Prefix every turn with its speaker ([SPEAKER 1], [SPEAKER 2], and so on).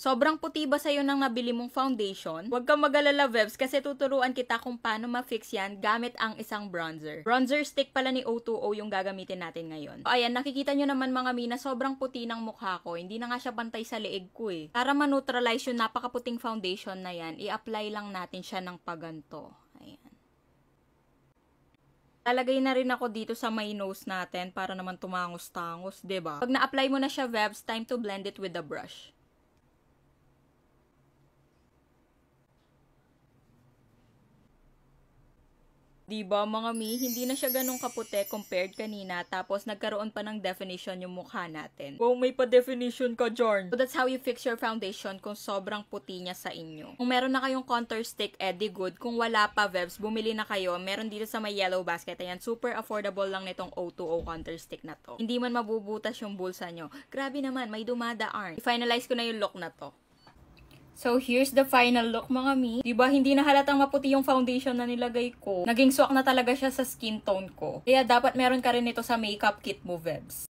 [SPEAKER 1] Sobrang puti ba sa'yo nang nabili mong foundation? Huwag kang mag-alala, Vebs, kasi tuturuan kita kung paano ma-fix yan gamit ang isang bronzer. Bronzer stick pala ni O2O yung gagamitin natin ngayon. O, ayan, nakikita nyo naman mga mina, sobrang puti ng mukha ko. Hindi na nga siya bantay sa leeg ko eh. Para ma-neutralize yung napakaputing foundation na yan, i-apply lang natin siya ng paganto. Ayan. Lalagay na rin ako dito sa may nose natin para naman tumangos-tangos, diba? Pag na-apply mo na siya, Vebs, time to blend it with the brush. Diba mga mi, hindi na siya ganun kaputi compared kanina, tapos nagkaroon pa ng definition yung mukha natin. Wow, may pa-definition ka, Jorn! So that's how you fix your foundation kung sobrang puti niya sa inyo. Kung meron na kayong contour stick, edi good. Kung wala pa, Vebs, bumili na kayo. Meron dito sa may yellow basket. Ayan, super affordable lang nitong O2O contour stick na to. Hindi man mabubutas yung bulsa nyo. Grabe naman, may dumadaan. I-finalize ko na yung look na to. So, here's the final look, mga mi. Diba, hindi na halatang maputi yung foundation na nilagay ko. Naging swak na talaga siya sa skin tone ko. Kaya dapat meron ka rin ito sa makeup kit mo, Vebs.